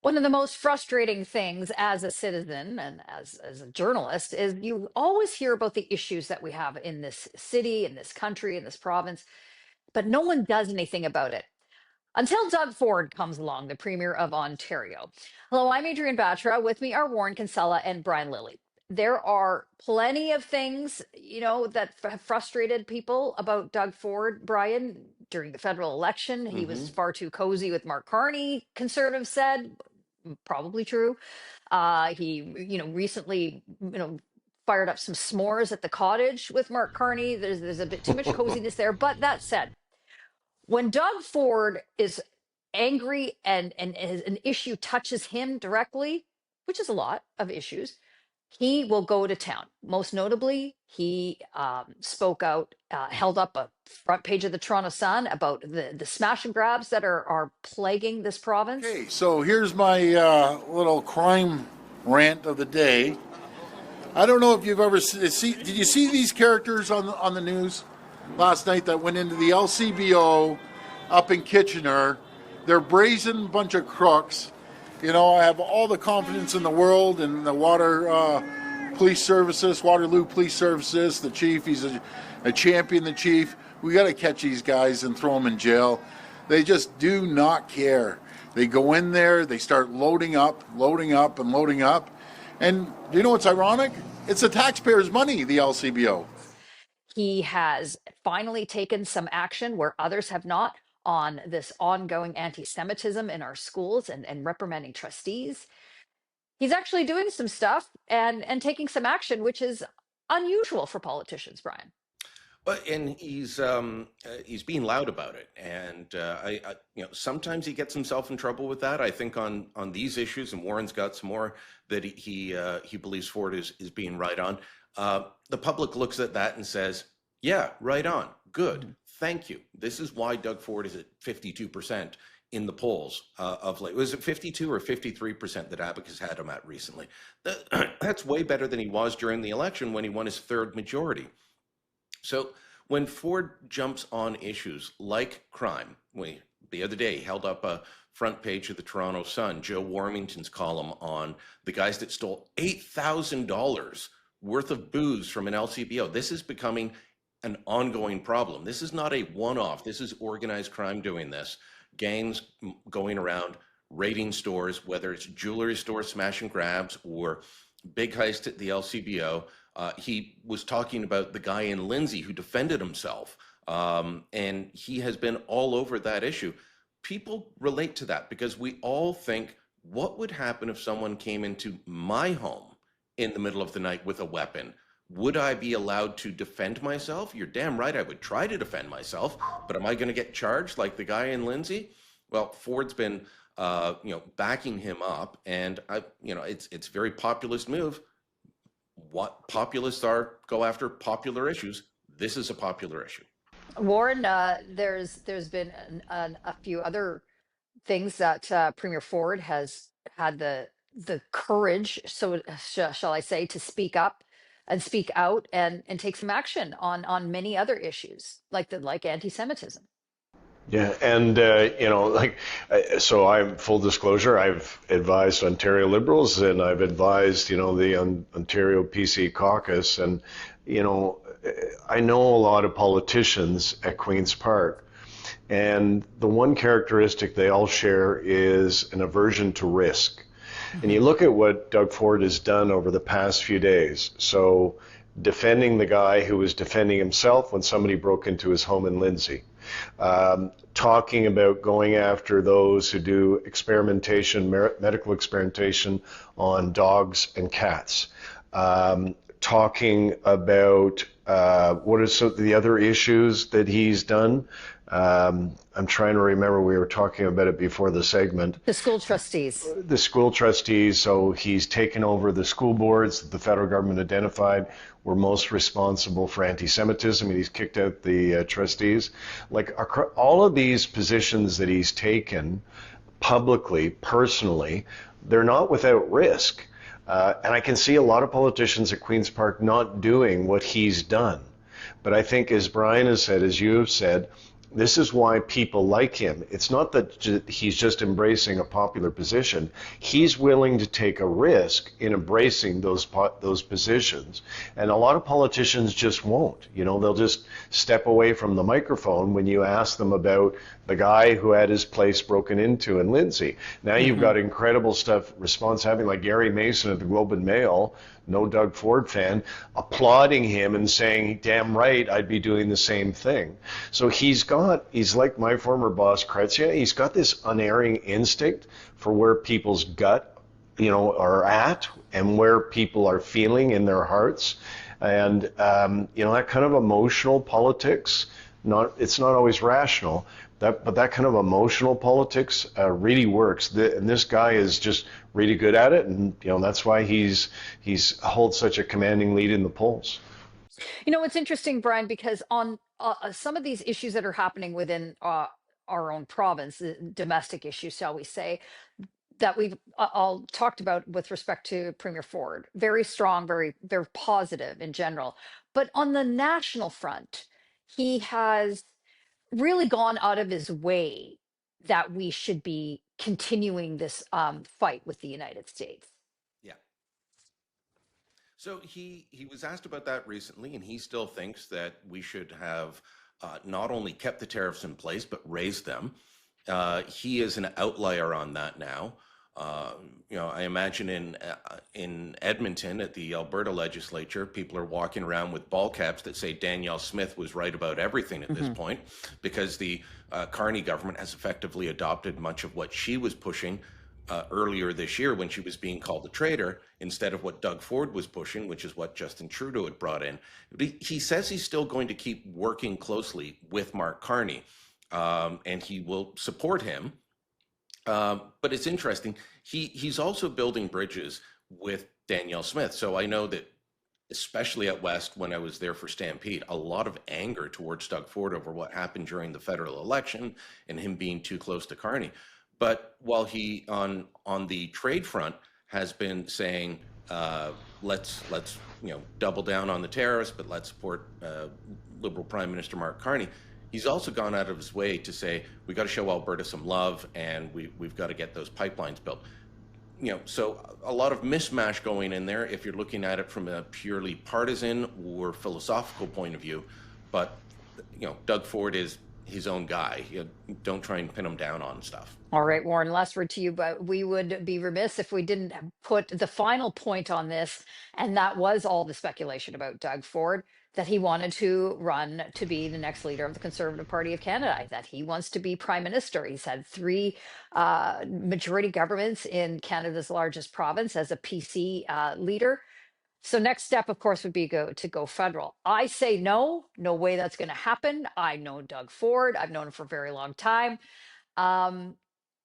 One of the most frustrating things as a citizen and as a journalist is you always hear about the issues that we have in this city, in this country, in this province, but no one does anything about it. Until Doug Ford comes along, the Premier of Ontario. Hello, I'm Adrienne Batra. With me are Warren Kinsella and Brian Lilley. There are plenty of things, that have frustrated people about Doug Ford, Brian, during the federal election. He was Hmm. far too cozy with Mark Carney, conservatives said. Probably true. He, recently, fired up some s'mores at the cottage with Mark Carney. There's a bit too much coziness there. But that said, when Doug Ford is angry and an issue touches him directly, which is a lot of issues, he will go to town. Most notably, he spoke out, held up a front page of the Toronto Sun about the smash and grabs that are plaguing this province. Okay, so here's my little crime rant of the day. I don't know if you've ever see. Did you see these characters on the news last night that went into the LCBO up in Kitchener? They're brazen bunch of crooks. I have all the confidence in the world in the police services, Waterloo Police Services. The chief, he's a champion. The chief. We got to catch these guys and throw them in jail. They just do not care. They go in there, they start loading up, and loading up. And do you know what's ironic? It's the taxpayers' money, the LCBO. He has finally taken some action where others have not on this ongoing anti-Semitism in our schools and reprimanding trustees. He's actually doing some stuff and taking some action, which is unusual for politicians, Brian. And he's being loud about it, and sometimes he gets himself in trouble with that. I think on these issues, and Warren's got some more that he believes Ford is being right on. The public looks at that and says, "Yeah, right on, good, thank you." This is why Doug Ford is at 52% in the polls of late. Was it 52 or 53% that Abacus had him at recently? That's way better than he was during the election when he won his third majority. So when Ford jumps on issues like crime, the other day held up a front page of the Toronto Sun, Joe Warmington's column on the guys that stole $8,000 worth of booze from an LCBO. This is becoming an ongoing problem. This is not a one-off. This is organized crime doing this. Gangs going around raiding stores, whether it's jewelry stores, smash and grabs, or big heist at the LCBO. He was talking about the guy in Lindsay who defended himself, and he has been all over that issue. People relate to that because we all think, what would happen if someone came into my home in the middle of the night with a weapon? Would I be allowed to defend myself? You're damn right I would try to defend myself, but am I going to get charged like the guy in Lindsay? Well, Ford's been backing him up, and it's a very populist move. What populists are, go after popular issues. This is a popular issue. Warren, there's been a few other things that Premier Ford has had the courage, so shall I say, to speak up and speak out and take some action on many other issues like anti-Semitism. Yeah, and so I'm full disclosure. I've advised Ontario Liberals, and I've advised the Ontario PC caucus, and I know a lot of politicians at Queen's Park, and the one characteristic they all share is an aversion to risk. And you look at what Doug Ford has done over the past few days. So defending the guy who was defending himself when somebody broke into his home in Lindsay. Talking about going after those who do experimentation, medical experimentation on dogs and cats. Talking about what are some of the other issues that he's done. I'm trying to remember, we were talking about it before the segment. The school trustees. The school trustees, so he's taken over the school boards that the federal government identified were most responsible for anti-Semitism, and he's kicked out the trustees. Like all of these positions that he's taken publicly, personally, they're not without risk. And I can see a lot of politicians at Queen's Park not doing what he's done. But I think, as Brian has said, as you have said, This is why people like him. It's not that he's just embracing a popular position. He's willing to take a risk in embracing those positions. And a lot of politicians just won't. You know, they'll just step away from the microphone when you ask them about the guy who had his place broken into in Lindsay. Now you've got incredible response having like Gary Mason at the Globe and Mail, no Doug Ford fan, applauding him and saying, damn right, I'd be doing the same thing. So he's like my former boss, Kretzia, he's got this unerring instinct for where people's gut, you know, are at and where people are feeling in their hearts. And, you know, that kind of emotional politics, it's not always rational, but that kind of emotional politics really works. And this guy is just really good at it, and you know that's why he's holds such a commanding lead in the polls. You know, it's interesting, Brian, because on some of these issues that are happening within our own province, domestic issues, shall we say, that we've all talked about with respect to Premier Ford, very strong, very, very positive in general. But on the national front, he has really gone out of his way that we should be continuing this fight with the United States. Yeah. So he was asked about that recently, and he still thinks that we should have not only kept the tariffs in place but raised them. He is an outlier on that now. You know, I imagine in Edmonton at the Alberta legislature, people are walking around with ball caps that say Danielle Smith was right about everything at this point, because the Carney government has effectively adopted much of what she was pushing earlier this year when she was being called a traitor, instead of what Doug Ford was pushing, which is what Justin Trudeau had brought in. But he says he's still going to keep working closely with Mark Carney, and he will support him. But it's interesting. He's also building bridges with Danielle Smith. So I know that, especially at West, when I was there for Stampede, a lot of anger towards Doug Ford over what happened during the federal election and him being too close to Carney. But while he on the trade front has been saying, let's double down on the tariffs, but let's support Liberal Prime Minister Mark Carney, he's also gone out of his way to say we got to show Alberta some love, and we've got to get those pipelines built. You know, so a lot of mishmash going in there if you're looking at it from a purely partisan or philosophical point of view. But you know, Doug Ford is his own guy. You don't try and pin him down on stuff. All right, Warren, last word to you, but we would be remiss if we didn't put the final point on this, and that was all the speculation about Doug Ford, that he wanted to run to be the next leader of the Conservative Party of Canada, that he wants to be Prime Minister. He's had three majority governments in Canada's largest province as a PC leader. So next step, of course, would be to go federal. I say no way that's going to happen. I know Doug Ford. I've known him for a very long time.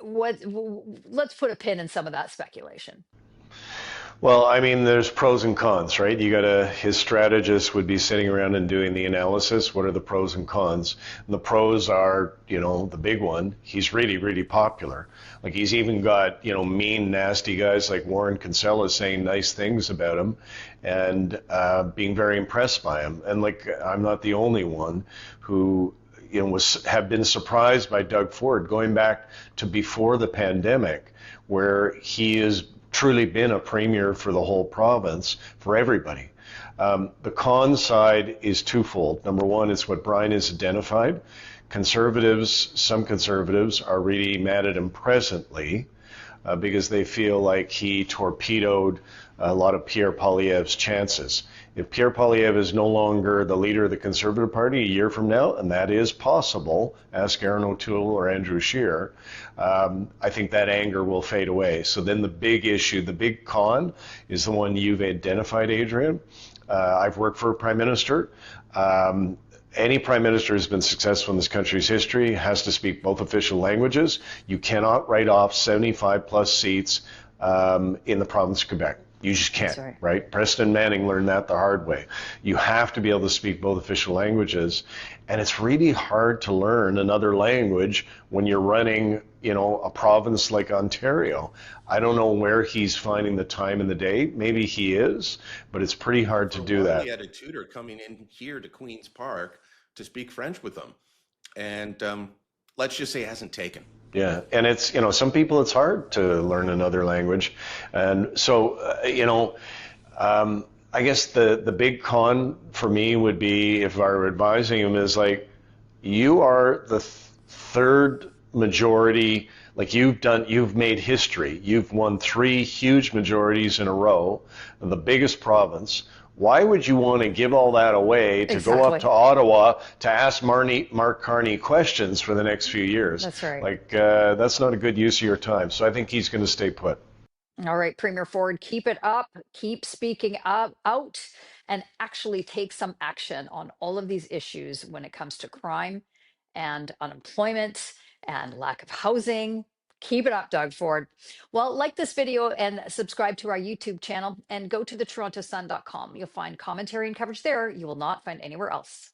Let's put a pin in some of that speculation. Well, I mean, there's pros and cons, right? His strategist would be sitting around and doing the analysis. What are the pros and cons? And the pros are, you know, the big one, he's really, really popular. Like he's even got, you know, mean, nasty guys like Warren Kinsella saying nice things about him and being very impressed by him. And like, I'm not the only one who, you know, have been surprised by Doug Ford going back to before the pandemic, where he has truly been a premier for the whole province, for everybody. The con side is twofold. Number one, it's what Brian has identified. Some conservatives are really mad at him presently because they feel like he torpedoed a lot of Pierre Poilievre's chances. If Pierre Poilievre is no longer the leader of the Conservative Party a year from now, and that is possible, ask Aaron O'Toole or Andrew Scheer, I think that anger will fade away. So then the big issue, the big con, is the one you've identified, Adrienne. I've worked for a prime minister. Any prime minister who's been successful in this country's history has to speak both official languages. You cannot write off 75 plus seats in the province of Quebec. You just can't, right? Preston Manning learned that the hard way. You have to be able to speak both official languages. And it's really hard to learn another language when you're running, you know, a province like Ontario. I don't know where he's finding the time in the day. Maybe he is, but it's pretty hard to do that. He had a tutor coming in here to Queen's Park to speak French with them. and let's just say hasn't taken. Yeah, and it's, some people it's hard to learn another language, and so I guess the big con for me would be, if I were advising him, is like, you are the third majority. Like, you've made history. You've won 3 huge majorities in a row in the biggest province. Why would you want to give all that away to go up Exactly. to Ottawa to ask Mark Carney questions for the next few years? That's right. Like, that's not a good use of your time. So I think he's going to stay put. All right, Premier Ford, keep it up, keep speaking up, out, and actually take some action on all of these issues when it comes to crime and unemployment and lack of housing. Keep it up, Doug Ford. Well, like this video and subscribe to our YouTube channel and go to the torontosun.com. You'll find commentary and coverage there you will not find anywhere else.